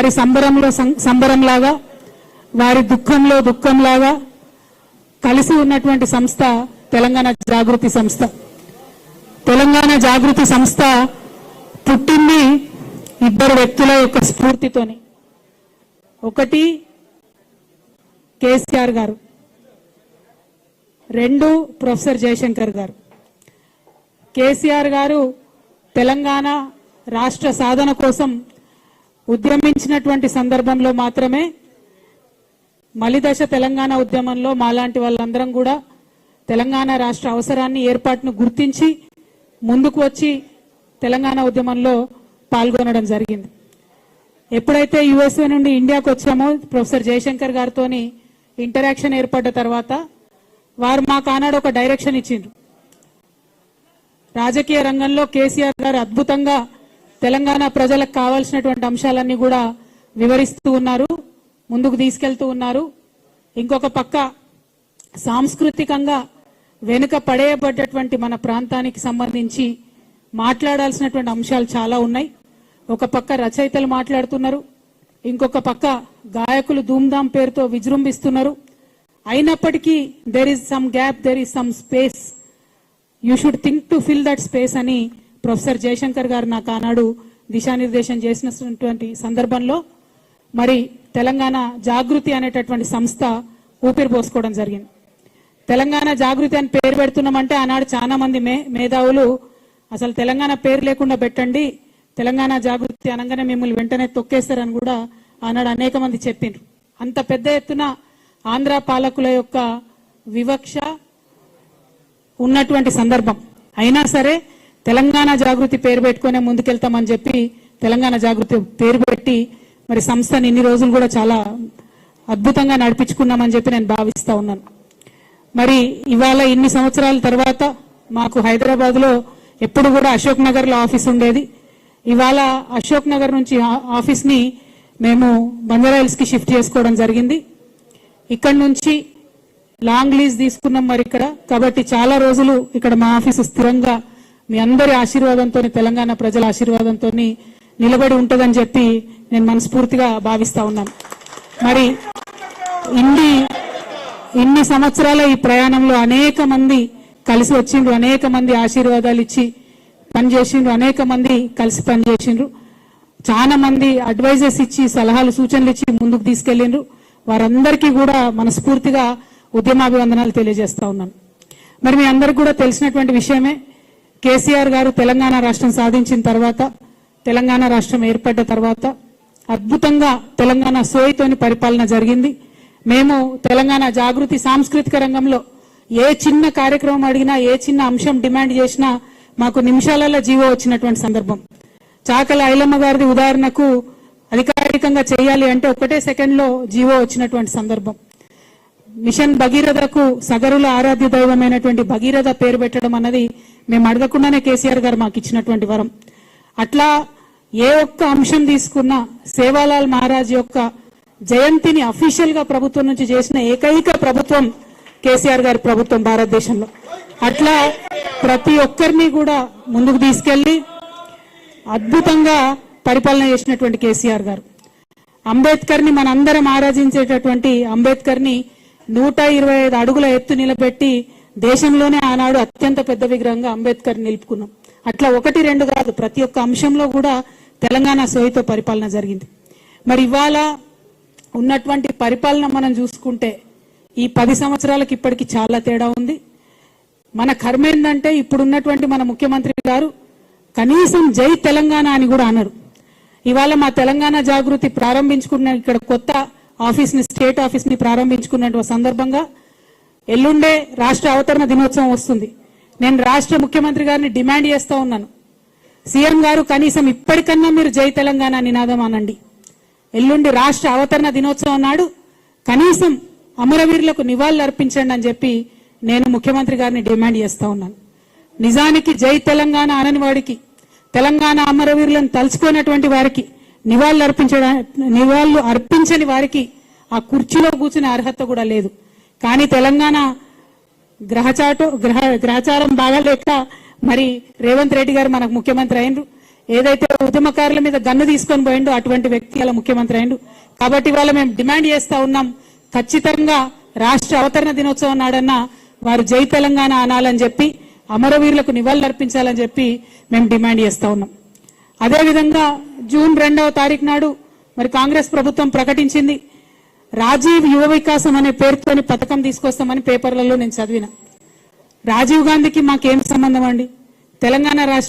వారి సంబరంలో సంబరంలాగా, వారి దుఃఖంలో దుఃఖంలాగా కలిసి ఉన్నటువంటి సంస్థ తెలంగాణ జాగృతి సంస్థ. తెలంగాణ జాగృతి సంస్థ పుట్టింది ఇద్దరు వ్యక్తుల యొక్క స్ఫూర్తితోని. ఒకటి కేసీఆర్ గారు, రెండు ప్రొఫెసర్ జయశంకర్ గారు. కేసీఆర్ గారు తెలంగాణ రాష్ట్ర సాధన కోసం ఉద్యమించినటువంటి సందర్భంలో మాత్రమే మలిదశ తెలంగాణ ఉద్యమంలో మాలాంటి వాళ్ళందరం కూడా తెలంగాణ రాష్ట్ర అవసరాన్ని, ఏర్పాటును గుర్తించి ముందుకు వచ్చి తెలంగాణ ఉద్యమంలో పాల్గొనడం జరిగింది. ఎప్పుడైతే యుఎస్ఏ నుండి ఇండియాకు వచ్చామో ప్రొఫెసర్ జయశంకర్ గారితో ఇంటరాక్షన్ ఏర్పడ్డ తర్వాత వారు మాకు ఆనాడు ఒక డైరెక్షన్ ఇచ్చిండ్రు. రాజకీయ రంగంలో కేసీఆర్ గారు అద్భుతంగా తెలంగాణ ప్రజలకు కావాల్సినటువంటి అంశాలన్నీ కూడా వివరిస్తూ ఉన్నారు, ముందుకు తీసుకెళ్తూ ఉన్నారు. ఇంకొక పక్క సాంస్కృతికంగా వెనుక పడేయబడ్డటువంటి మన ప్రాంతానికి సంబంధించి మాట్లాడాల్సినటువంటి అంశాలు చాలా ఉన్నాయి. ఒక పక్క రచయితలు మాట్లాడుతున్నారు, ఇంకొక పక్క గాయకులు ధూమ్ధాం పేరుతో విజృంభిస్తున్నారు. అయినప్పటికీ there is some gap, there is some space, you should think to fill that space అని ప్రొఫెసర్ జయశంకర్ గారు నాకు ఆనాడు దిశానిర్దేశం చేసినటువంటి సందర్భంలో మరి తెలంగాణ జాగృతి అనేటటువంటి సంస్థ ఊపిరి పోసుకోవడం జరిగింది. తెలంగాణ జాగృతి అని పేరు పెడుతున్నామంటే ఆనాడు చాలా మంది మేధావులు అసలు తెలంగాణ పేరు లేకుండా పెట్టండి, తెలంగాణ జాగృతి అనగానే మిమ్మల్ని వెంటనే తొక్కేస్తారని కూడా ఆనాడు అనేక మంది చెప్పిండ్రు. అంత పెద్ద ఎత్తున ఆంధ్ర పాలకుల యొక్క వివక్ష ఉన్నటువంటి సందర్భం అయినా సరే తెలంగాణ జాగృతి పేరు పెట్టుకునే ముందుకెళ్తామని చెప్పి తెలంగాణ జాగృతి పేరు పెట్టి మరి సంస్థని ఇన్ని రోజులు కూడా చాలా అద్భుతంగా నడిపించుకున్నామని చెప్పి నేను భావిస్తా ఉన్నాను. మరి ఇవాళ ఇన్ని సంవత్సరాల తర్వాత మాకు హైదరాబాద్ లో ఎప్పుడు కూడా అశోక్ నగర్ లో ఆఫీస్ ఉండేది. ఇవాళ అశోక్ నగర్ నుంచి ఆఫీస్ ని మేము బంజారాహిల్స్ కి షిఫ్ట్ చేసుకోవడం జరిగింది. ఇక్కడ నుంచి లాంగ్ లీజ్ తీసుకున్నాం మరి ఇక్కడ, కాబట్టి చాలా రోజులు ఇక్కడ మా ఆఫీసు స్థిరంగా మీ అందరి ఆశీర్వాదంతో, తెలంగాణ ప్రజల ఆశీర్వాదంతో నిలబడి ఉంటుందని చెప్పి నేను మనస్ఫూర్తిగా భావిస్తా ఉన్నాను. మరి ఇన్ని సంవత్సరాల ఈ ప్రయాణంలో అనేక మంది కలిసి వచ్చిండ్రు, అనేక మంది ఆశీర్వాదాలు ఇచ్చి పనిచేసిండ్రు, అనేక మంది కలిసి పనిచేసిండ్రు, చాలా మంది అడ్వైజర్స్ ఇచ్చి సలహాలు సూచనలు ఇచ్చి ముందుకు తీసుకెళ్లిండ్రు. వారందరికీ కూడా మనస్ఫూర్తిగా ఉద్యమాభివందనాలు తెలియజేస్తా ఉన్నాను. మరి మీ అందరికి కూడా తెలిసినటువంటి విషయమే, కేసీఆర్ గారు తెలంగాణ రాష్ట్రం సాధించిన తర్వాత, తెలంగాణ రాష్ట్రం ఏర్పడ్డ తర్వాత అద్భుతంగా తెలంగాణ సోయితోని పరిపాలన జరిగింది. మేము తెలంగాణ జాగృతి సాంస్కృతిక రంగంలో ఏ చిన్న కార్యక్రమం అడిగినా, ఏ చిన్న అంశం డిమాండ్ చేసినా మాకు నిమిషాలలో జీవో వచ్చినటువంటి సందర్భం. చాకల ఐలమ్మ గారిది ఉదాహరణకు అధికారికంగా చేయాలి అంటే ఒకటే సెకండ్ లో జీవో వచ్చినటువంటి సందర్భం. మిషన్ భగీరథకు సగరుల ఆరాధ్య దైవమైనటువంటి భగీరథ పేరు పెట్టడం అన్నది మేము అడగకుండానే కేసీఆర్ గారు మాకు ఇచ్చినటువంటి వరం. అట్లా ఏ ఒక్క అంశం తీసుకున్నా సేవాలాల్ మహారాజ్ యొక్క జయంతిని అఫీషియల్ గా ప్రభుత్వం నుంచి చేసిన ఏకైక ప్రభుత్వం కేసీఆర్ గారి ప్రభుత్వం భారతదేశంలో. అట్లా ప్రతి ఒక్కరిని కూడా ముందుకు తీసుకెళ్లి అద్భుతంగా పరిపాలన చేసినటువంటి కేసీఆర్ గారు. అంబేద్కర్ ని మనందరం ఆరాధించేటటువంటి అంబేద్కర్ ని 125 అడుగుల ఎత్తు నిలబెట్టి దేశంలోనే ఆనాడు అత్యంత పెద్ద విగ్రహంగా అంబేద్కర్ నిలుపుకున్నాం. అట్లా 1, 2 కాదు, ప్రతి ఒక్క అంశంలో కూడా తెలంగాణ సోయితో పరిపాలన జరిగింది. మరి ఇవాళ ఉన్నటువంటి పరిపాలన మనం చూసుకుంటే ఈ 10 సంవత్సరాలకు ఇప్పటికి చాలా తేడా ఉంది. మన కర్మ ఏంటంటే ఇప్పుడున్నటువంటి మన ముఖ్యమంత్రి గారు కనీసం జై తెలంగాణ అని కూడా అన్నారు. ఇవాళ మా తెలంగాణ జాగృతి ప్రారంభించుకున్న ఇక్కడ కొత్త ఆఫీస్ ని, స్టేట్ ఆఫీస్ ని ప్రారంభించుకున్న సందర్భంగా ఎల్లుండే రాష్ట్ర అవతరణ దినోత్సవం వస్తుంది. నేను రాష్ట్ర ముఖ్యమంత్రి గారిని డిమాండ్ చేస్తా ఉన్నాను, సీఎం గారు కనీసం ఇప్పటికన్నా మీరు జై తెలంగాణ నినాదం అనండి. ఎల్లుండి రాష్ట్ర అవతరణ దినోత్సవం నాడు కనీసం అమరవీరులకు నివాళులు అర్పించండి అని చెప్పి నేను ముఖ్యమంత్రి గారిని డిమాండ్ చేస్తా ఉన్నాను. నిజానికి జై తెలంగాణ అనని వాడికి, తెలంగాణ అమరవీరులను తలుచుకున్నటువంటి వారికి, నివాళులు అర్పించని వారికి ఆ కుర్చీలో కూర్చునే అర్హత కూడా లేదు. కానీ తెలంగాణ గ్రహచారం బాగా లేక మరి రేవంత్ రెడ్డి గారు మనకు ముఖ్యమంత్రి అయినరు. ఏదైతే ఉద్యమకారుల మీద గన్ను తీసుకొని పోయిండో అటువంటి వ్యక్తి అలా ముఖ్యమంత్రి అయిండు. కాబట్టి ఇవాళ మేము డిమాండ్ చేస్తా ఉన్నాం, ఖచ్చితంగా రాష్ట్ర అవతరణ దినోత్సవం నాడన్నా వారు జై తెలంగాణ అనాలని చెప్పి అమరవీరులకు నివాళులు అర్పించాలని చెప్పి మేము డిమాండ్ చేస్తా ఉన్నాం. అదేవిధంగా జూన్ 2వ తారీఖు నాడు మరి కాంగ్రెస్ ప్రభుత్వం ప్రకటించింది, రాజీవ్ యువ వికాసం అనే పేరుతోని పథకం తీసుకొస్తామని పేపర్లలో నేను చదివిన. రాజీవ్ గాంధీకి మాకేం సంబంధం అండి? తెలంగాణ రాష్ట్ర